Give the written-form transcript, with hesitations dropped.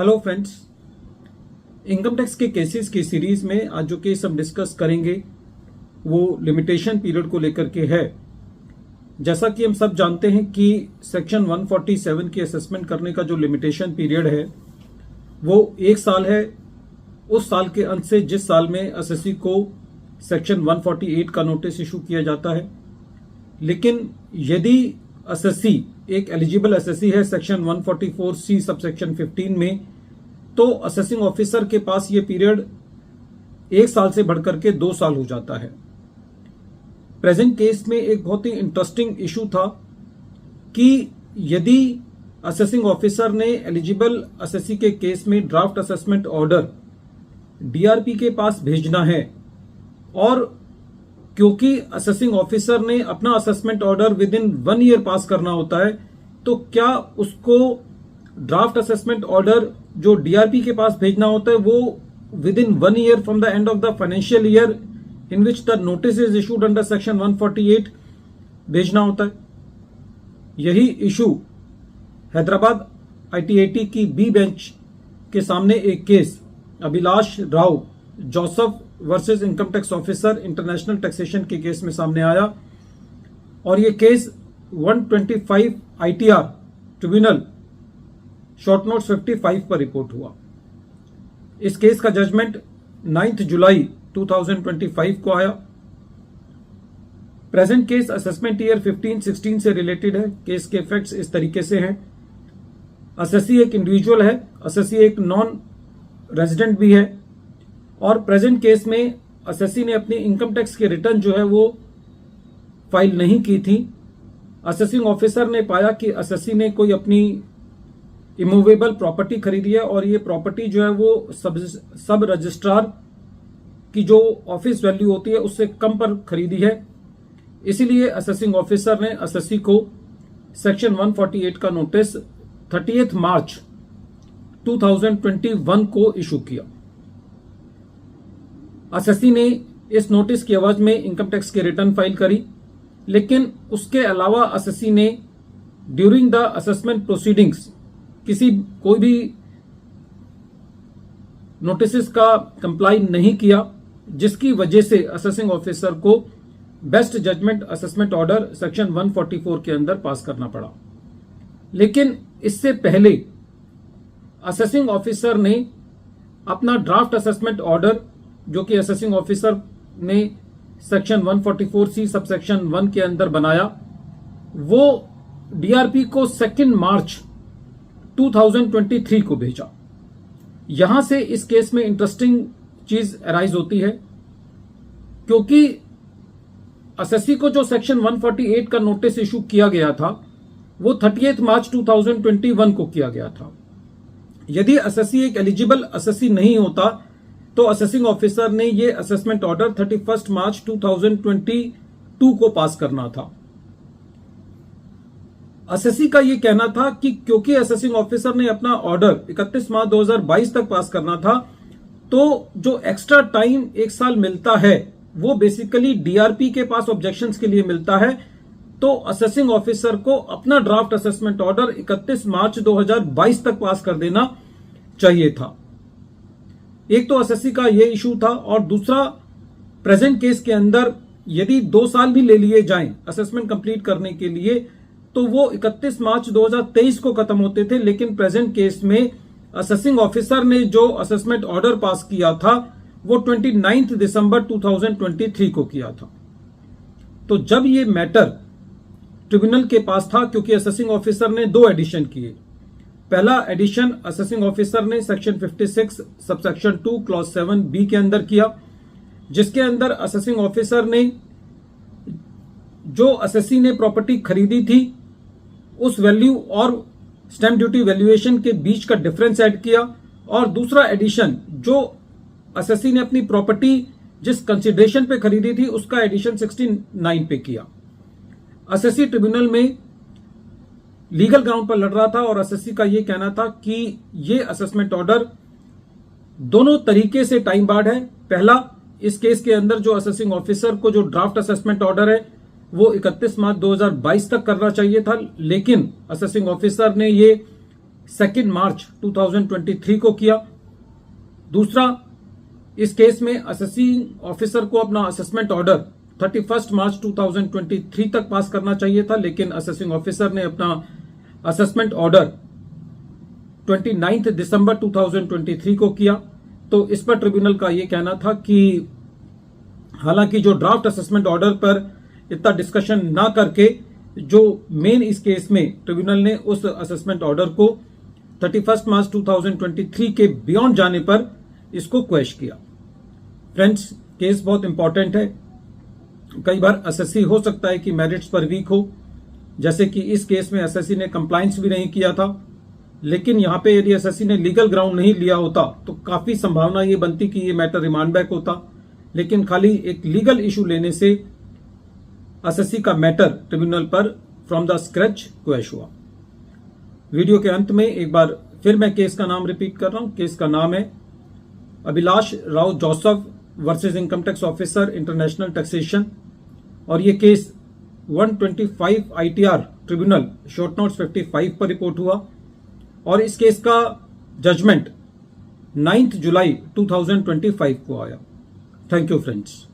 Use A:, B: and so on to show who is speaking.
A: Hello friends, income tax के cases की series में आज जो केस हम डिस्कस करेंगे वो लिमिटेशन पीरियड को लेकर के है। जैसा कि हम सब जानते हैं कि सेक्शन 147 की असेसमेंट करने का जो लिमिटेशन पीरियड है वो 1 साल है, उस साल के अंत से जिस साल में एसएससी को सेक्शन 148 का नोटिस इशू किया जाता है। लेकिन यदि एसएससी एक एलिजिबल एसएससी है सेक्शन 144C सबसेक्शन 15 में, तो असेसिंग ऑफिसर के पास ये पीरियड 1 साल से बढ़कर के 2 साल हो जाता है। प्रेजेंट केस में एक बहुत ही इंटरेस्टिंग इशू था कि यदि असेसिंग ऑफिसर ने एलिजिबल एसएससी के केस में ड्राफ्ट असेसमेंट ऑर्डर डीआरपी के पास भेजना है और क्योंकि असेसिंग ऑफिसर ने अपना assessment order within 1 year pass करना होता है, तो क्या उसको ड्राफ्ट असेसमेंट ऑर्डर जो डीआरपी के पास भेजना होता है वो within 1 year from the end of the financial year in which the notice is issued under section 148 भेजना होता है। यही इशू हैदराबाद आईटीएटी की बी बेंच के सामने एक case Abhilash Rao Joseph versus income tax officer international taxation के केस में सामने आया और ये case 125 ITR tribunal short notes 55 पर रिपोर्ट हुआ। इस केस का जजमेंट 9 जुलाई 2025 को आया। प्रेजेंट केस असेसमेंट ईयर 15-16 से रिलेटेड है। केस के फैक्ट्स इस तरीके से हैं। एसएससी एक इंडिविजुअल है, एसएससी एक नॉन रेजिडेंट भी है और प्रेजेंट केस में एसएससी ने अपनी इनकम टैक्स के रिटर्न जो है वो फाइल नहीं की थी। असेसिंग ऑफिसर ने पाया कि एसएससी ने कोई अपनी इमूवेबल प्रॉपर्टी खरीदी है और ये प्रॉपर्टी जो है वो सब रजिस्ट्रार की जो ऑफिस वैल्यू होती है उससे कम पर खरीदी है। इसीलिए असेसिंग ऑफिसर ने एसएससी को सेक्शन 148 का नोटिस 30 मार्च 2021 को इशू किया। एसएससी ने इस नोटिस की एवज में इनकम टैक्स के रिटर्न फाइल करी, लेकिन उसके अलावा एसएससी ने ड्यूरिंग द असेसमेंट प्रोसीडिंग्स कोई भी नोटिस का कंप्लाई नहीं किया, जिसकी वजह से असेसिंग ऑफिसर को best judgement assessment order section 144 के अंदर पास करना पड़ा। लेकिन इससे पहले असेसिंग ऑफिसर ने अपना ड्राफ्ट असेसमेंट ऑर्डर जो कि असेसिंग ऑफिसर ने सेक्शन 144C सबसेक्शन 1 के अंदर बनाया, वो डीआरपी को 2 मार्च 2023 को भेजा। यहां से इस केस में इंटरेस्टिंग चीज अराइज होती है क्योंकि एसएससी को जो सेक्शन 148 का नोटिस इशू किया गया था वो 30 मार्च 2021 को किया गया था। यदि एसएससी एक एलिजिबल एसएससी नहीं होता तो असेसिंग ऑफिसर ने ये असेसमेंट ऑर्डर 31 मार्च 2022 को पास करना था। एसएससी का ये कहना था कि क्योंकि असेसिंग ऑफिसर ने अपना ऑर्डर 31 मार्च 2022 तक पास करना था, तो जो एक्स्ट्रा टाइम 1 साल मिलता है वो बेसिकली डीआरपी के पास ऑब्जेक्शंस के लिए मिलता है। तो असेसिंग ऑफिसर को अपना ड्राफ्ट असेसमेंट ऑर्डर 31 मार्च 2022 तक पास कर देना चाहिए था। एक तो एसएससी का ये इशू था और दूसरा प्रेजेंट केस के अंदर यदि 2 साल भी ले लिए जाएं असेसमेंट कंप्लीट करने के लिए तो वो 31 मार्च 2023 को खत्म होते थे। लेकिन प्रेजेंट केस में असेसिंग ऑफिसर ने जो असेसमेंट ऑर्डर पास किया था वो 29 दिसंबर 2023 को किया था। तो जब ये मैटर ट्रिब्यूनल के पास था, क्योंकि असेसिंग ऑफिसर ने 2 एडिशन किए। पहला एडिशन असेसिंग ऑफिसर ने सेक्शन 56 सबसेक्शन 2 क्लॉज 7B के अंदर किया, जिसके अंदर असेसिंग ऑफिसर ने जो एसएससी ने प्रॉपर्टी खरीदी थी उस वैल्यू और स्टैंप ड्यूटी वैल्यूएशन के बीच का डिफरेंस ऐड किया। और दूसरा एडिशन जो एसएससी ने अपनी प्रॉपर्टी जिस कंसिडरेशन पे खरीदी थी उसका एडिशन 69 पे किया। एसएससी ट्रिब्यूनल में लीगल ग्राउंड पर लड़ रहा था और एसएससी का यह कहना था कि ये असेसमेंट ऑर्डर दोनों तरीके से टाइम बार्ड है। पहला, इस केस के अंदर जो असेसिंग ऑफिसर को जो ड्राफ्ट असेसमेंट ऑर्डर है वो 31 मार्च 2022 तक करना चाहिए था, लेकिन असेसिंग ऑफिसर ने ये 2 मार्च 2023 को किया। दूसरा, इस केस में असेसिंग ऑफिसर को अपना असेसमेंट ऑर्डर 31 मार्च 2023 तक पास करना चाहिए था, लेकिन असेसिंग ऑफिसर ने अपना असेसमेंट ऑर्डर 29 दिसंबर 2023 को किया। तो इस पर ट्रिब्यूनल का यह कहना था कि हालांकि जो ड्राफ्ट असेसमेंट ऑर्डर पर इतना डिस्कशन ना करके जो मेन इस केस में ट्रिब्यूनल ने उस असेसमेंट ऑर्डर को 31 मार्च 2023 के बियॉन्ड जाने पर इसको क्वेश किया। फ्रेंड्स, केस बहुत इंपॉर्टेंट है। कई बार एसएससी हो सकता है कि मेरिट्स पर वीक हो, जैसे कि इस केस में एसएससी ने कंप्लायंस भी नहीं किया था, लेकिन यहां पे यदि एसएससी ने लीगल ग्राउंड नहीं लिया होता तो काफी संभावना ये बनती कि ये मैटर रिमांड बैक होता, लेकिन खाली एक लीगल इशू लेने से एसएससी का मैटर ट्रिब्यूनल पर फ्रॉम द स्क्रैच क्वेश हुआ। वीडियो के अंत में एक बार फिर मैं केस का नाम रिपीट कर रहा हूं। केस का नाम है Abhilash Rao Joseph versus income tax officer international taxation, और ये case 125 ITR tribunal short notes 55 पर रिपोर्ट हुआ, और इस केस का जजमेंट 9 जुलाई 2025 को आया। Thank you friends.